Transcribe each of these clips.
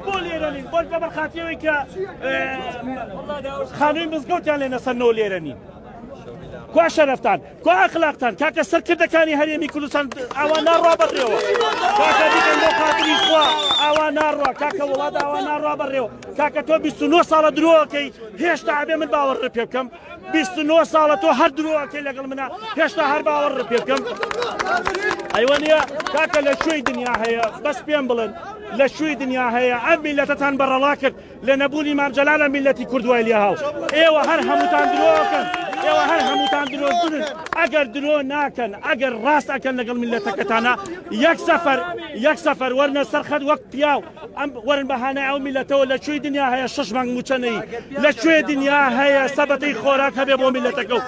بۆ لێرەنین بۆ بە بەرخاتیەوەی کە خانووی مزگەوتیان لێ نەسەرنەوە لێرەنین کوا شەرەفتان کوا ئەخلاقتان کاکە سەرکردەکانی هەرێمی کوردستان ئاوان ناڕوا بەڕێوە کاکە دیکەن بۆ خاتری خوا ئاوان ناڕوا کاکە وڵات ئاوان ناڕوا بەڕێوە کاکە تۆ 29 ساڵە درۆکەی هێشتا ئەبێ من باوەڕ پێ بکەم 29 ساڵە تۆ هەر درۆکەی لەگەڵ منە هێشتا هەر باوەڕ پێ بکەم ئەیوە نییە کاکە لە شوێی دنیا هەیە بەس پێم بڵێن لە شوێی دنیا هەیە ئەم میلەتەتان بەڕەڵا کرد لە نەبوونی مامجەلال لە میلەتی کوردوای لێ هاو ئێوە هەر هەمووتان درۆکەن ئێوە هەر هەمووتان درۆزن ئەگەر درۆ ناکەن ئەگەر ڕاست ئەکەن لەگەڵ میلەتەکەتانە یەک سەفەر وەرنە سەرخەت وەک پیاو ئەم وەرن بەهانای ئەو میلەتەوە لە کوێی دنیا هەیە 6 مانگ موچەنەی لە کوێ دنیا هەیە سەبەتەی خۆراک هەبێ بۆ میلەتەکە و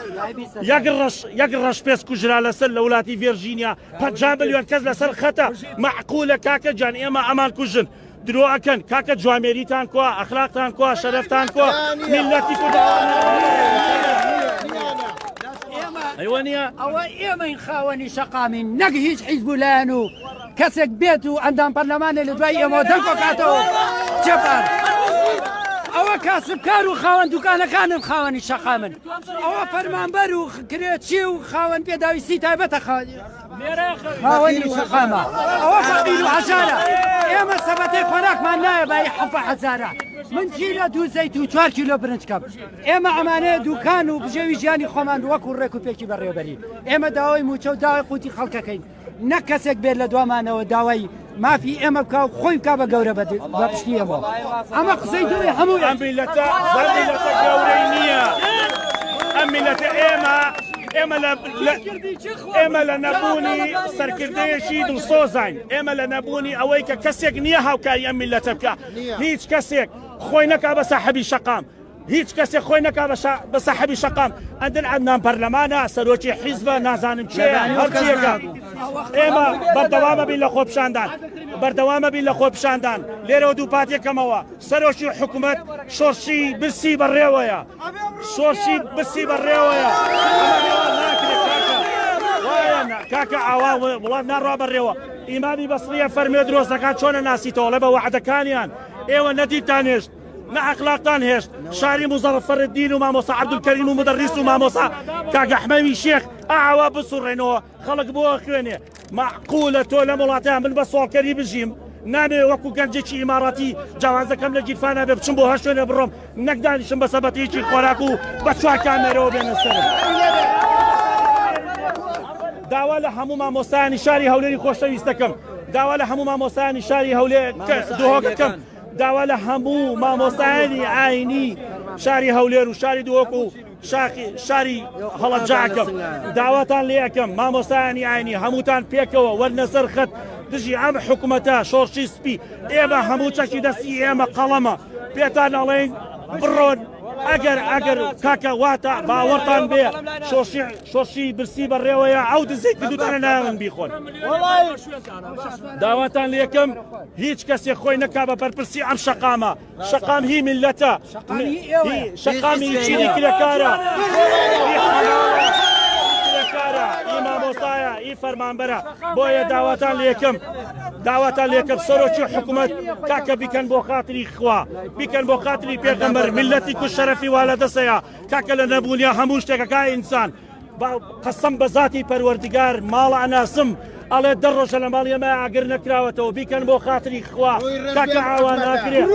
یەک ڕەش پێس کوژرا لەسەر لە وڵاتی ڤێرژینیا 50 ملیۆن کەس لەسەر خەتە معقولە کاکە جان ئێمە ئەمان کوژن درۆ ئەکەن کاکە جوامێریتان کوا ئەخلاقتان کوا شەرەفتان کوا میلەتی ئەیوە نییە ئەوە ئێمەین خاوەنی شەقامین نەک هیچ حیزبولایەن و کەسێک بێت و ئەندام پەرلەمانێ لە دوای ئێمە دەنگۆکاتەوە جەبار ئەوە کاسبکار و خاوەن دوکانەکانم خاوەنی شەقامن ئەوە فەرمانبەر و کرێچی و خاوەن پێداویستی تایبەتە خاوەنی شەقامە ئەوە فەقیر و هەژارە ئێمە سەبەتەی خۆراکمان نایە بای 7,000 من کیلۆ دوو زەیت و 4 کیلۆ برنج کەم ئێمە ئەمانەیە دوکان و بژێوی ژیانی خۆمان وەکو ڕێک و پێکی بەڕێوەبەری ئێمە داوای موچە و داوای قوتی خەڵکەکەین نەک کەسێک بێت لە دوامانەوە داوای مافی ئێمە بکە و خۆی بکە بە گەورە بە پشتی ئێمە ئەمە قسەی دوی هەموو ئەم میلەتە گەورەی نییە ئەم میلەتە ئێمە لە نەبوونی سەرکردەیەکی دڵسۆزین ئێمە لە نەبوونی ئەوەی کە کەسێک نییە هاوکاری ئەم میلەتە بکە هیچ کەسێک خۆی نەکا بە ساحەبی شەقام هیچ کەسێک خۆی نەکا بە ساحەبی شەقام ئەندن ئەدنان پەرلەمانە سەرۆکی حیزبە نازانم چێ هەرچیەکە ئێمە بەردەوامە بین لە خۆپشاندان بەردەوامە بین لە خۆپشاندان لێرەوە دوو پاتێکەمەوە سەرۆکی حکوومەت شۆرشی برسی بەڕێوەیە شۆرشی برسی بەڕێوەیە کاکە ئاوا وڵات ناڕوا بەڕێوە ئیمامی بەسڕیە فەرمێ درۆستەکان چۆنە ناسیتەوە لە بە وعدەکانیان ئێوە نەدیتان هێشت نە ئەخلاقتان هێشت شاری مزەفەر الدین و مامۆسا عەبدولکەریم و مدەڕیس و مامۆسا کاکە حمەمی شێخ ئاوا بسوڕێنەوە خەڵک بۆ خوێنێ معقولە تۆ لە وڵاتیان من بە سۆڵکەری بژیم نامێ وەکو گەنجێکی ئیماڕاتی جیاوازەکەم لە گیرفانە بێ بچم بۆ هەر شوێنێ بڕۆم نەک دانیشم بە سەبەتێکی خۆراک و بە 4 کامێرەوە بێنە سەرم داوا لە هەموو مامۆستایانی شاری هەولێری خۆشەویستەکەم داوا لە هەموو مامۆستایانی شاری هەولێر دۆهۆکەکەم داوا لە هەموو مامۆستایانی ئاینی شاری هەولێر و شاری دووەک و شاری هەڵەبجاکەم داواتان لێ یەکەم مامۆستایانی ئاینی هەمووتان پێکەوە وەرنە سەر خەت دژی ئەم حکوومەتە شۆڕشی سپی ئێمە هەموو چەکی دەستی ئێمە قەڵەمە پێتان ئەڵێن بڕۆن ئەگەر کاکە واتە باوەڕتان بێ شۆڕشی برسی بەڕێوەیە ئەو دزەی کردوتانە ناون بیخۆن داواتان لێ یەکەم هیچ کەسێک خۆی نەکا بە بەرپرسی ئەم شەقامە شەقام هی میلەتە شەقامی چینی کرێکارە ئی مامۆستایە ئی فەرمانبەرە بۆیە داواتان لێ یەکەم سەرۆکی حکوومەت کاکە بیکەن بۆ خاتری خوا بیکەن بۆ خاتری پێغەمبەر میلەتی کو شەرەفی وا لە دەستەیە کاکە لە نەبوونیە هەموو شتێکەکە ئینسان قەسەم بە ذاتی پەروەردگار ماڵە ئەناسم ئەڵێ دە ڕۆژە لە ماڵی ئەمە ئاگر نەکراوەتەوە بیکەن بۆ خاتری خوا کاکە ئاوا ناکرێت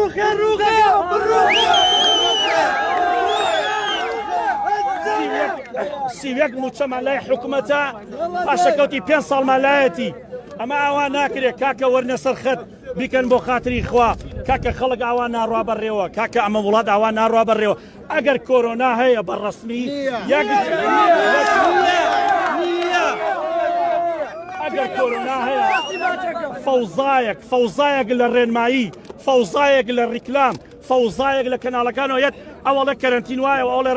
سیوەک موچەمان لای حکوومەتە پاشەکەوتی 5 ساڵمان لایەتی ئەمە ئاوا ناکرێت کاکە وەرنە سەر خەت بیکەن بۆ خاتری خوا کاکە خەڵک ئاوا ناڕوا بەڕێوە کاکە ئەمە وڵات ئاوا ناڕوا بەڕێوە ئەگەر کۆرۆنا هەیە بەڕەسمی ئەگەر کۆرۆنا هەیە فەوزایەک لە ڕێنمایی فەوزایەک لە ڕیکلام فەوزایەک لە کەناڵەکانەوە یەت ئەوڵە کەرنتین وایە ئەوڵێ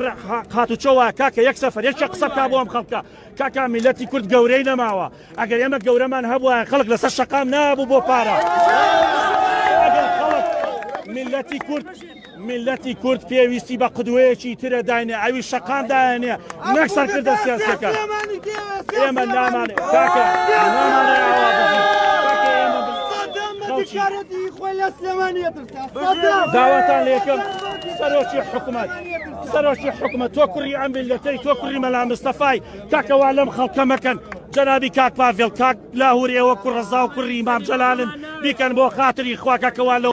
هاتوچۆ وایە کاکە یەک سەفەر یەک قسە بکا بۆ ئەم خەڵکە کاکە میلەتی کورد گەورەی نەماوە ئەگەر ئێمە گەورەمان هەبووە خەڵک لەسەر شەقام نابوو بۆ پارە ئەگەر خەڵک میلەتی کورد پێویستی بە قدوەیەکی ترە داینێ ئەوی شەقام دایانێ نەک سەرکردە سیاسەکە ئێمە نامانێ کاکە نامانێ ئاوا بژین سەرۆکی داواتان لە یەکەم سەرۆکی حکومەت تۆ کوڕی ئەم میلەتەی تۆ کوڕی مەلا مستەفای کاکەوا لەم خەڵکە مەکەن جەنابی کاک پاڤێڵ کاک لاهووری ئێوە کوڕ ڕەزا و کوڕی ئیمام جەلالن بیکەن بۆ خاتری خوا کاکەوا لەو